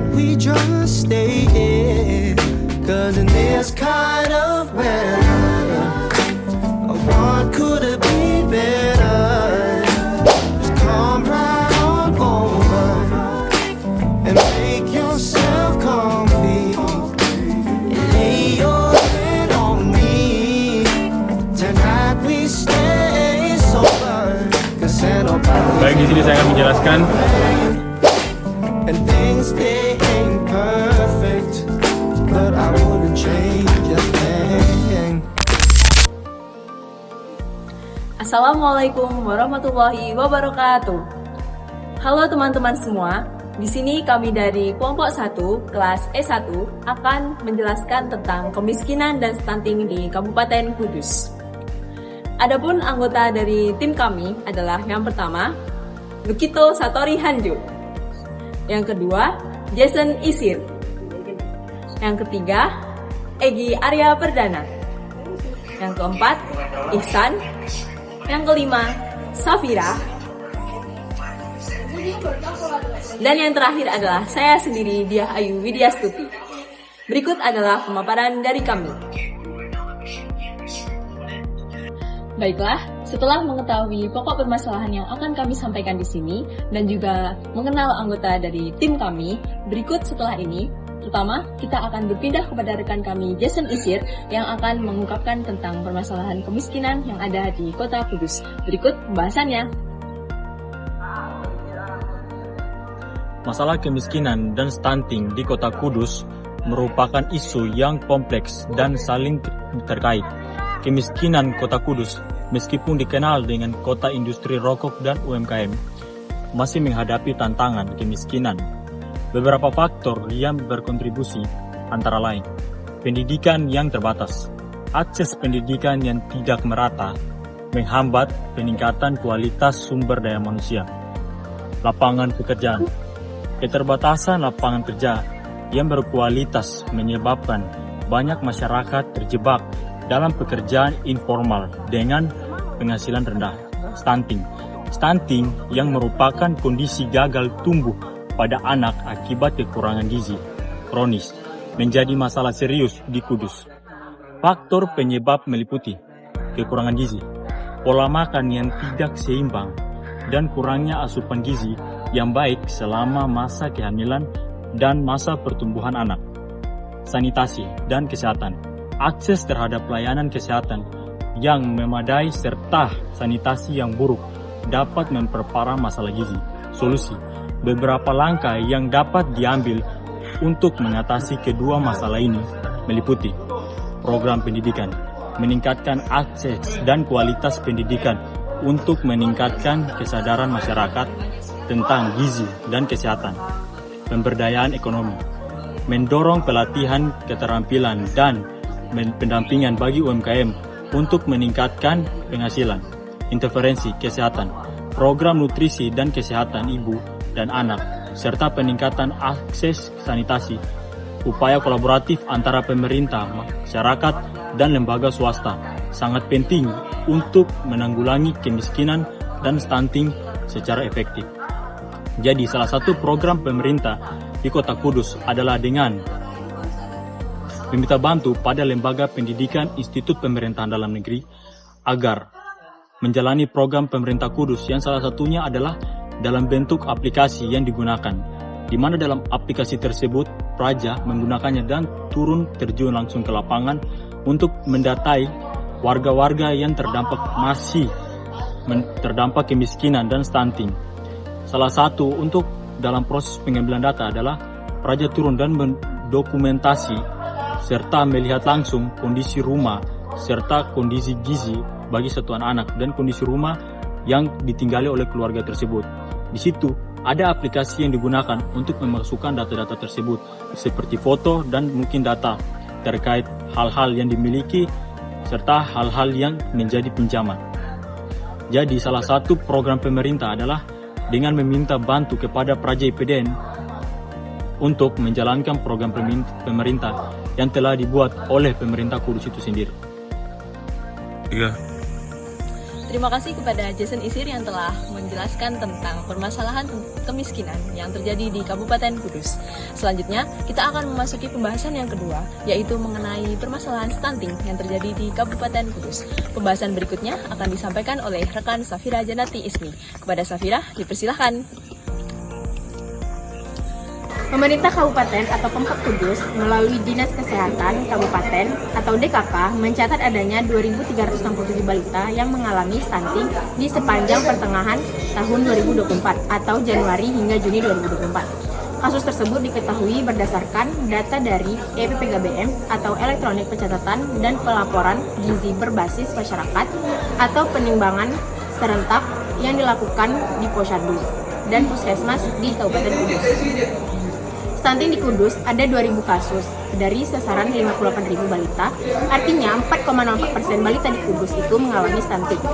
that we just stay in, 'cause in this kind of weather, what could it be better? Just come right on over and make yourself comfy and lay your head on me. Tonight we stay sober, 'cause Baik, di sini saya akan menjelaskan and things they ain't perfect, but I wouldn't change a thing. Assalamualaikum warahmatullahi wabarakatuh. Halo teman-teman semua, di sini kami dari kelompok 1 kelas E1 akan menjelaskan tentang kemiskinan dan stunting di Kabupaten Kudus. Adapun anggota dari tim kami adalah yang pertama, Lukito Satori Hanjo. Yang kedua, Jason Isir. Yang ketiga, Egi Arya Perdana. Yang keempat, Ihsan. Yang kelima, Safira. Dan yang terakhir adalah saya sendiri, Diah Ayu Widyastuti. Berikut adalah pemaparan dari kami. Baiklah, setelah mengetahui pokok permasalahan yang akan kami sampaikan di sini dan juga mengenal anggota dari tim kami, berikut setelah ini, pertama kita akan berpindah kepada rekan kami Jason Isir yang akan mengungkapkan tentang permasalahan kemiskinan yang ada di Kota Kudus. Berikut pembahasannya. masalah kemiskinan dan stunting di Kota Kudus merupakan isu yang kompleks dan saling terkait. Kemiskinan Kota Kudus, meskipun dikenal dengan kota industri rokok dan UMKM, masih menghadapi tantangan kemiskinan. Beberapa faktor yang berkontribusi antara lain, pendidikan yang terbatas, akses pendidikan yang tidak merata, menghambat peningkatan kualitas sumber daya manusia, lapangan pekerjaan, keterbatasan lapangan kerja yang berkualitas menyebabkan banyak masyarakat terjebak dalam pekerjaan informal dengan penghasilan rendah. Stunting yang merupakan kondisi gagal tumbuh pada anak akibat kekurangan gizi kronis menjadi masalah serius di Kudus. Faktor penyebab meliputi kekurangan gizi, pola makan yang tidak seimbang, dan kurangnya asupan gizi yang baik selama masa kehamilan dan masa pertumbuhan anak. Sanitasi dan kesehatan, akses terhadap pelayanan kesehatan yang memadai serta sanitasi yang buruk dapat memperparah masalah gizi. Solusi, beberapa langkah yang dapat diambil untuk mengatasi kedua masalah ini meliputi program pendidikan, meningkatkan akses dan kualitas pendidikan untuk meningkatkan kesadaran masyarakat tentang gizi dan kesehatan, pemberdayaan ekonomi, mendorong pelatihan keterampilan dan pendampingan bagi UMKM untuk meningkatkan penghasilan, intervensi kesehatan, program nutrisi dan kesehatan ibu dan anak, serta peningkatan akses sanitasi, upaya kolaboratif antara pemerintah, masyarakat, dan lembaga swasta sangat penting untuk menanggulangi kemiskinan dan stunting secara efektif. Jadi salah satu program pemerintah di Kota Kudus adalah dengan meminta bantu pada lembaga pendidikan Institut Pemerintahan Dalam Negeri agar menjalani program pemerintah Kudus yang salah satunya adalah dalam bentuk aplikasi yang digunakan, di mana dalam aplikasi tersebut Praja menggunakannya dan turun terjun langsung ke lapangan untuk mendatai warga-warga yang terdampak kemiskinan dan stunting. Salah satu untuk dalam proses pengambilan data adalah Praja turun dan mendokumentasi serta melihat langsung kondisi rumah serta kondisi gizi bagi satuan anak dan kondisi rumah yang ditinggali oleh keluarga tersebut. Di situ ada aplikasi yang digunakan untuk memasukkan data-data tersebut seperti foto dan mungkin data terkait hal-hal yang dimiliki serta hal-hal yang menjadi pinjaman. Jadi salah satu program pemerintah adalah dengan meminta bantu kepada Praja IPDN untuk menjalankan program pemerintah yang telah dibuat oleh pemerintah Kudus itu sendiri. Terima kasih kepada Jason Isir yang telah menjelaskan tentang permasalahan kemiskinan yang terjadi di Kabupaten Kudus. Selanjutnya, kita akan memasuki pembahasan yang kedua, yaitu mengenai permasalahan stunting yang terjadi di Kabupaten Kudus. Pembahasan berikutnya akan disampaikan oleh rekan Safira Janati Ismi. Kepada Safira, dipersilahkan. Pemerintah Kabupaten atau Pemkab Kudus melalui Dinas Kesehatan Kabupaten atau DKK mencatat adanya 2.367 balita yang mengalami stunting di sepanjang pertengahan tahun 2024 atau Januari hingga Juni 2024. Kasus tersebut diketahui berdasarkan data dari EPPKBM atau Elektronik Pencatatan dan Pelaporan Gizi Berbasis Masyarakat atau penimbangan serentak yang dilakukan di Posyandu dan Puskesmas di Kabupaten Kudus. Stunting di Kudus ada 2.000 kasus dari sasaran 58.000 balita, artinya 4,04% balita di Kudus itu mengalami stunting.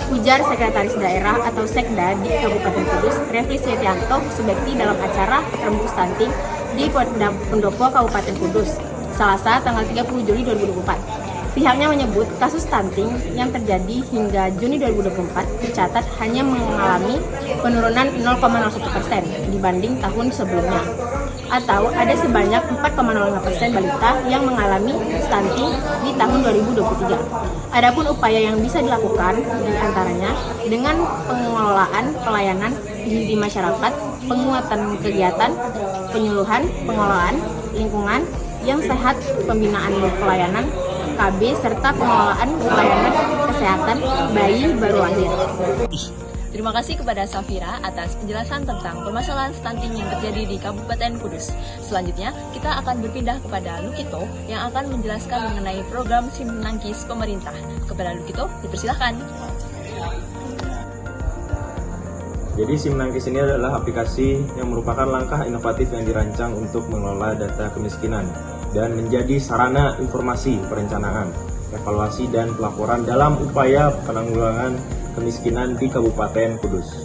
Ujar Sekretaris Daerah atau Sekda di Kabupaten Kudus, Refli Setianto Subekti dalam acara Rembuk Stunting di Pendopo Kabupaten Kudus, Selasa tanggal 30 Juli 2024. Pihaknya menyebut kasus stunting yang terjadi hingga Juni 2024 tercatat hanya mengalami penurunan 0,01% dibanding tahun sebelumnya, atau ada sebanyak 4,05% balita yang mengalami stunting di tahun 2023. Adapun upaya yang bisa dilakukan diantaranya dengan pengelolaan pelayanan gizi masyarakat, penguatan kegiatan, penyuluhan, pengelolaan lingkungan yang sehat, pembinaan pelayanan KB, serta pengelolaan pelayanan kesehatan bayi baru lahir. Terima kasih kepada Safira atas penjelasan tentang permasalahan stunting yang terjadi di Kabupaten Kudus. Selanjutnya, kita akan berpindah kepada Lukito yang akan menjelaskan mengenai program SIM Nangkis pemerintah. Kepada Lukito, dipersilahkan. Jadi SIM Nangkis ini adalah aplikasi yang merupakan langkah inovatif yang dirancang untuk mengelola data kemiskinan dan menjadi sarana informasi perencanaan, evaluasi, dan pelaporan dalam upaya penanggulangan kemiskinan di Kabupaten Kudus.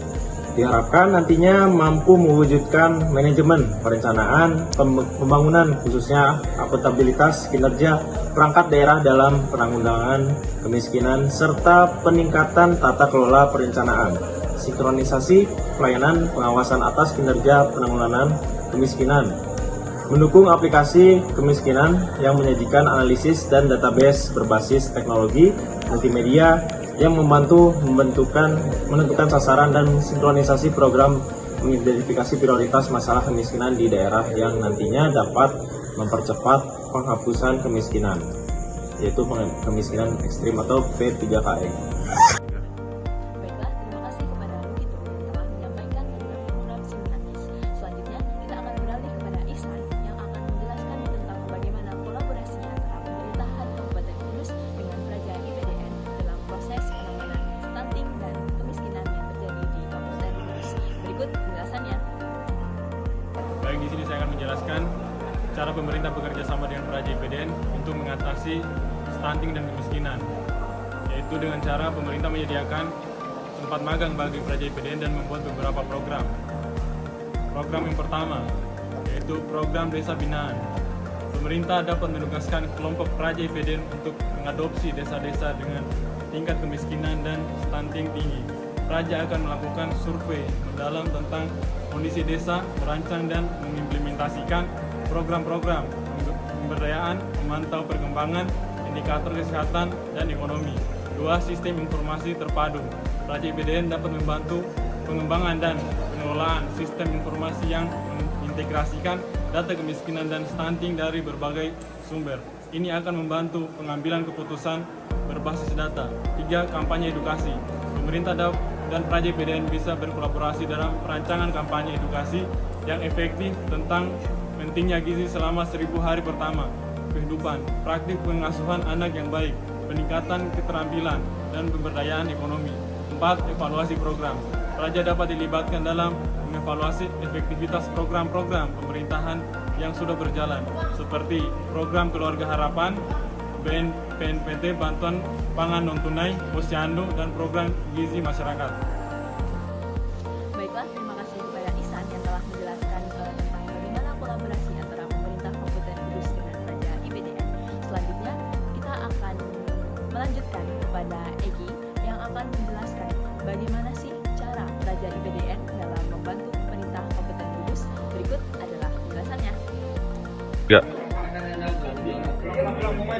Diharapkan nantinya mampu mewujudkan manajemen perencanaan, pembangunan khususnya akuntabilitas kinerja perangkat daerah dalam penanggulangan kemiskinan serta peningkatan tata kelola perencanaan, sinkronisasi pelayanan pengawasan atas kinerja penanggulangan kemiskinan, mendukung aplikasi kemiskinan yang menyajikan analisis dan database berbasis teknologi multimedia yang membantu menentukan sasaran dan sinkronisasi program mengidentifikasi prioritas masalah kemiskinan di daerah yang nantinya dapat mempercepat penghapusan kemiskinan, yaitu kemiskinan ekstrim atau P3KE. Baiklah, terima kasih kepada Lukito yang telah menyampaikan tentang program SIM Nangkis. Selanjutnya, kita akan beralih kepada Ihsan yang akan menjelaskan tentang bagaimana kolaborasi antara pemerintahan Kabupaten Kudus dengan Praja IPDN dalam proses penanganan stunting dan kemiskinan yang terjadi di Kabupaten Kudus. Berikut penjelasannya. Baik, di sini saya akan menjelaskan cara pemerintah bekerja sama dengan Praja IPDN untuk mengatasi stunting dan kemiskinan, yaitu dengan cara pemerintah menyediakan tempat magang bagi Praja IPDN dan membuat beberapa program. Program yang pertama yaitu program Desa Binaan. Pemerintah dapat menugaskan kelompok Praja IPDN untuk mengadopsi desa-desa dengan tingkat kemiskinan dan stunting tinggi. Praja akan melakukan survei mendalam tentang kondisi desa, merancang dan mengimplementasikan program-program pemberdayaan, memantau perkembangan indikator kesehatan dan ekonomi. 2. Sistem informasi terpadu. Praja IPDN dapat membantu pengembangan dan pengelolaan sistem informasi yang mengintegrasikan data kemiskinan dan stunting dari berbagai sumber. Ini akan membantu pengambilan keputusan berbasis data. 3. Kampanye edukasi. Pemerintah dan Praja IPDN bisa berkolaborasi dalam perancangan kampanye edukasi yang efektif tentang pentingnya gizi selama 1000 hari pertama kehidupan, praktik pengasuhan anak yang baik, peningkatan keterampilan, dan pemberdayaan ekonomi. 4. Evaluasi program. Praja dapat dilibatkan dalam mengevaluasi efektivitas program-program pemerintahan yang sudah berjalan, seperti program Keluarga Harapan, BNPT Bantuan Pangan Non-Tunai, Posyandu, dan program Gizi Masyarakat. Baiklah, terima kasih kepada Ihsan yang telah menjelaskan tentang bagaimana kolaborasi antara pemerintah Kabupaten Kudus dengan Praja IPDN. Selanjutnya, kita akan melanjutkan kepada Egi yang akan menjelaskan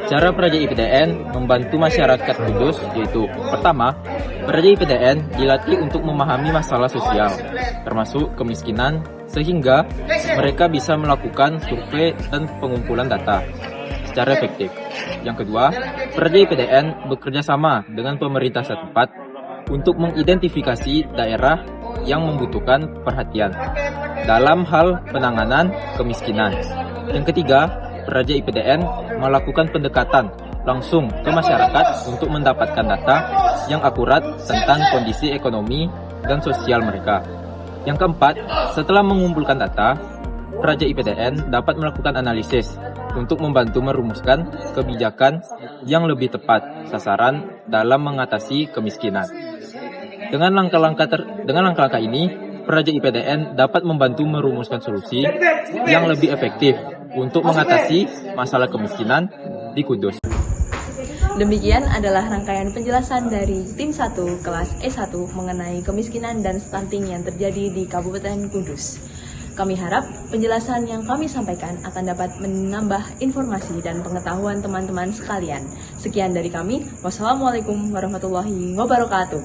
Cara Praja IPDN membantu masyarakat Kudus yaitu: pertama, Praja IPDN dilatih untuk memahami masalah sosial, termasuk kemiskinan, sehingga mereka bisa melakukan survei dan pengumpulan data secara efektif. Yang kedua, Praja IPDN bekerja sama dengan pemerintah setempat untuk mengidentifikasi daerah yang membutuhkan perhatian dalam hal penanganan kemiskinan. Yang ketiga, Praja IPDN melakukan pendekatan langsung ke masyarakat untuk mendapatkan data yang akurat tentang kondisi ekonomi dan sosial mereka. Yang keempat, setelah mengumpulkan data, Praja IPDN dapat melakukan analisis untuk membantu merumuskan kebijakan yang lebih tepat sasaran dalam mengatasi kemiskinan. Dengan langkah-langkah ini, Praja IPDN dapat membantu merumuskan solusi yang lebih efektif untuk mengatasi masalah kemiskinan di Kudus. Demikian adalah rangkaian penjelasan dari tim 1 kelas E1 mengenai kemiskinan dan stunting yang terjadi di Kabupaten Kudus. Kami harap penjelasan yang kami sampaikan akan dapat menambah informasi dan pengetahuan teman-teman sekalian. Sekian dari kami. Wassalamualaikum warahmatullahi wabarakatuh.